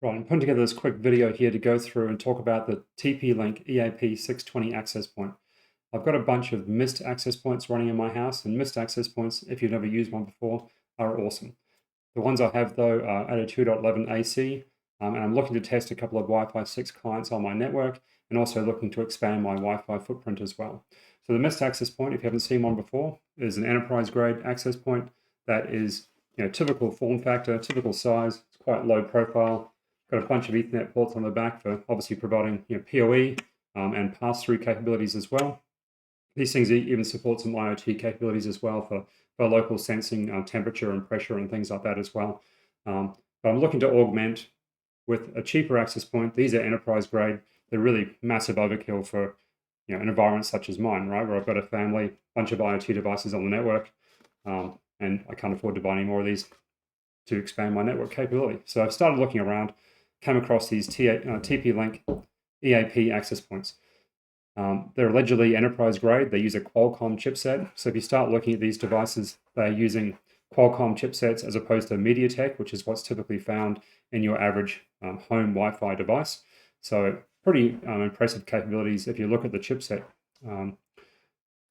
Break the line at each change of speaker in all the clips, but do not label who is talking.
Right, I'm putting together this quick video here to go through and talk about the TP-Link EAP620 access point. I've got a bunch of missed access points running in my house, and missed access points, if you've never used one before, are awesome. The ones I have, though, are 802.11 AC, and I'm looking to test a couple of Wi-Fi 6 clients on my network, and also looking to expand my Wi-Fi footprint as well. So the missed access point, if you haven't seen one before, is an enterprise-grade access point that is, typical form factor, typical size. It's quite low profile. Got a bunch of Ethernet ports on the back for obviously providing PoE and pass-through capabilities as well. These things even support some IoT capabilities as well for local sensing, temperature and pressure and things like that as well. But I'm looking to augment with a cheaper access point. These are enterprise grade. They're really massive overkill for an environment such as mine, right, where I've got a family, bunch of IoT devices on the network, and I can't afford to buy any more of these to expand my network capability. So I've started looking around, came across these TP-Link EAP access points. They're allegedly enterprise grade. They use a Qualcomm chipset. So if you start looking at these devices, they're using Qualcomm chipsets as opposed to MediaTek, which is what's typically found in your average home Wi-Fi device. So pretty impressive capabilities if you look at the chipset.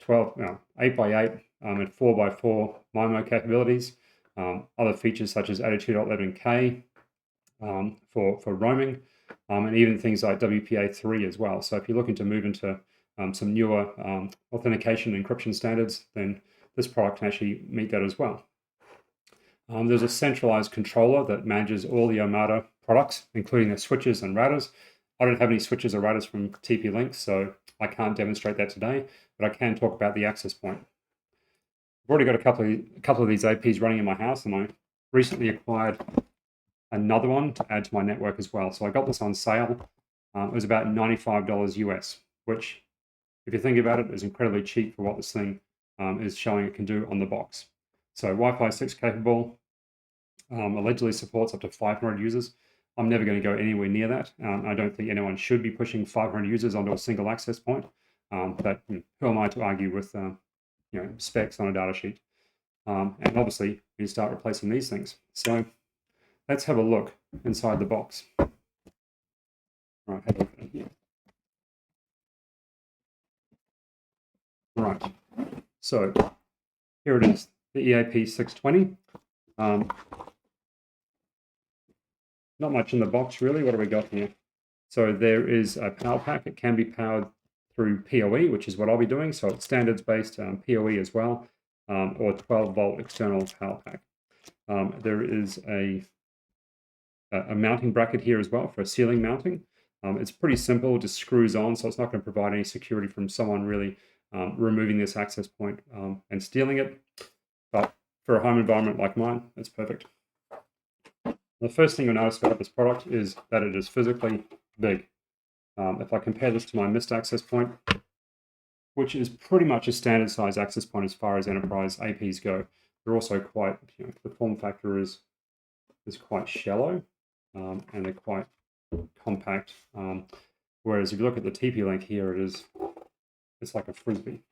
8x8 and 4x4 MIMO capabilities. Other features such as 802.11K for roaming, and even things like WPA3 as well. So if you're looking to move into some newer authentication encryption standards, then this product can actually meet that as well. There's a centralized controller that manages all the Armada products, including the switches and routers. I don't have any switches or routers from TP-Link, so I can't demonstrate that today, but I can talk about the access point. I've already got a couple of these APs running in my house, and I recently acquired another one to add to my network as well. So I got this on sale. It was about $95 US, which, if you think about it, is incredibly cheap for what this thing is showing it can do on the box. So Wi-Fi 6 capable, allegedly supports up to 500 users. I'm never going to go anywhere near that. I don't think anyone should be pushing 500 users onto a single access point. But who am I to argue with specs on a data sheet? And obviously, you start replacing these things. So let's have a look inside the box. All right, have a look at here. Right, so here it is, the EAP620. Not much in the box, really. What do we got here? So there is a power pack. It can be powered through PoE, which is what I'll be doing. So it's standards-based PoE as well, or 12-volt external power pack. There is a mounting bracket here as well for ceiling mounting. It's pretty simple, just screws on, so it's not going to provide any security from someone really removing this access point and stealing it. But for a home environment like mine, it's perfect. The first thing you'll notice about this product is that it is physically big. If I compare this to my missed access point, which is pretty much a standard size access point as far as enterprise APs go, they're also quite, the form factor is quite shallow, and they're quite compact. Whereas if you look at the TP-Link here, it's like a frisbee.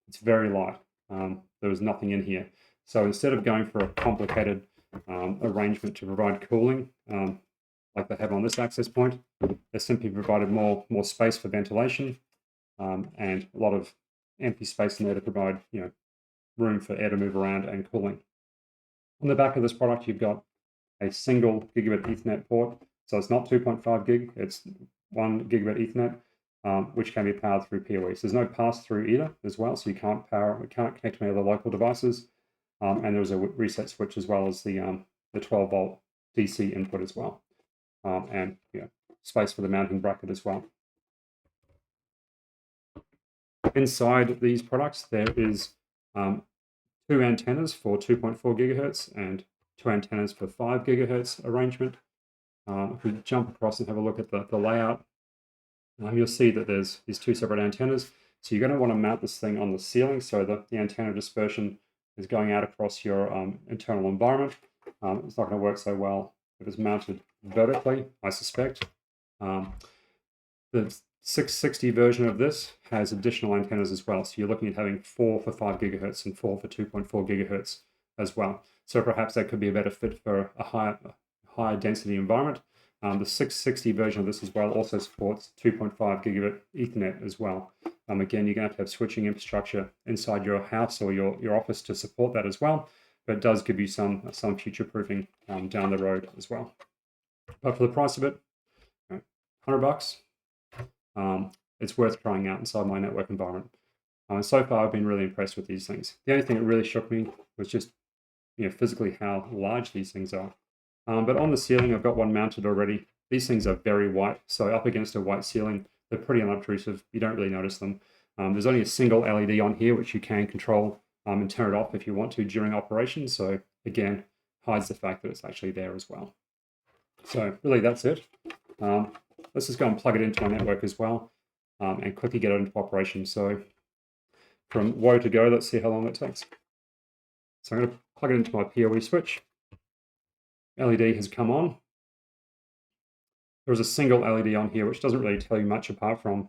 It's very light. There was nothing in here. So instead of going for a complicated arrangement to provide cooling, like they have on this access point, they simply provided more space for ventilation, and a lot of empty space in there to provide room for air to move around and cooling. On the back of this product, you've got a single Gigabit Ethernet port. So it's not 2.5 gig, it's 1 Gigabit Ethernet, which can be powered through PoE. So there's no pass-through either as well, so you can't connect to any other local devices. And there's a reset switch as well as the 12-volt DC input as well. And space for the mounting bracket as well. Inside these products, there is 2 antennas for 2.4 gigahertz and 2 antennas for 5 gigahertz arrangement. If we jump across and have a look at the layout, you'll see that there's these 2 separate antennas. So you're going to want to mount this thing on the ceiling so that the antenna dispersion is going out across your internal environment. It's not going to work so well if it's mounted vertically, I suspect. The 660 version of this has additional antennas as well. So you're looking at having 4 for 5 gigahertz and 4 for 2.4 gigahertz as well. So perhaps that could be a better fit for a higher density environment. The 660 version of this as well also supports 2.5 gigabit Ethernet as well. Again, you're going to have switching infrastructure inside your house or your office to support that as well, but it does give you some future proofing down the road as well. But for the price of it, $100, it's worth trying out inside my network environment. So far, I've been really impressed with these things. The only thing that really shook me was just physically how large these things are. But on the ceiling, I've got one mounted already. These things are very white, so up against a white ceiling, they're pretty unobtrusive. You don't really notice them. There's only a single LED on here, which you can control and turn it off if you want to during operation. So again, hides the fact that it's actually there as well. So really, that's it. Let's just go and plug it into my network as well and quickly get it into operation. So from woe to go, let's see how long it takes. So I'm going to plug it into my PoE switch. LED has come on. There's a single LED on here, which doesn't really tell you much apart from,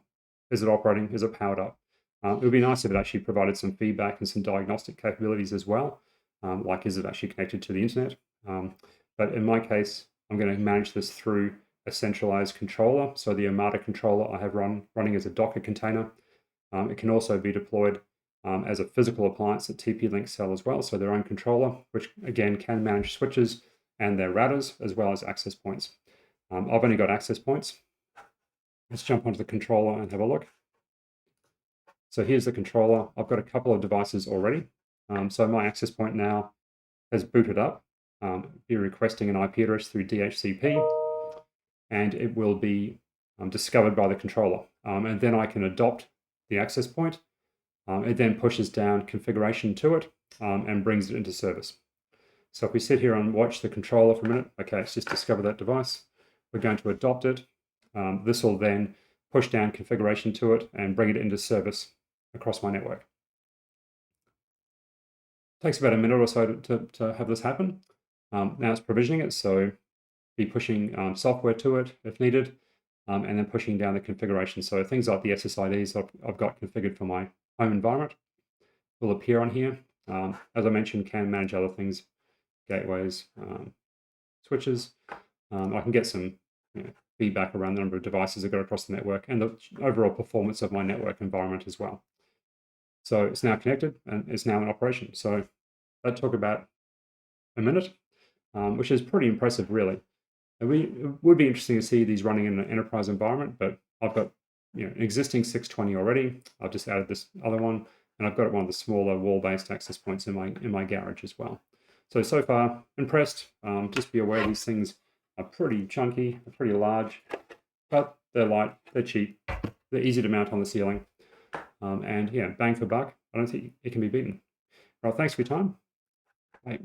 is it operating, is it powered up? It would be nice if it actually provided some feedback and some diagnostic capabilities as well, like is it actually connected to the internet? But in my case, I'm going to manage this through a centralized controller. So the Armada controller I have running as a Docker container. It can also be deployed as a physical appliance that TP-Link sell as well, so their own controller, which again can manage switches and their routers as well as access points. I've only got access points. Let's jump onto the controller and have a look. So here's the controller. I've got a couple of devices already. So my access point now has booted up. Be requesting an IP address through DHCP, and it will be discovered by the controller. And then I can adopt the access point. It then pushes down configuration to it and brings it into service. So if we sit here and watch the controller for a minute, okay, it's just discovered that device. We're going to adopt it. This will then push down configuration to it and bring it into service across my network. It takes about a minute or so to have this happen. Now it's provisioning it, so be pushing software to it if needed, and then pushing down the configuration. So things like the SSIDs I've got configured for my home environment will appear on here. As I mentioned, can manage other things, gateways, switches. I can get some feedback around the number of devices I've got across the network and the overall performance of my network environment as well. So it's now connected and it's now in operation. So that took about a minute, which is pretty impressive, really. It would be interesting to see these running in an enterprise environment, but I've got an existing 620 already. I've just added this other one, and I've got one of the smaller wall-based access points in my garage as well. So far, impressed. Just be aware these things are pretty chunky, pretty large, but they're light, they're cheap, they're easy to mount on the ceiling, and yeah, bang for buck. I don't think it can be beaten. Right, thanks for your time. Bye.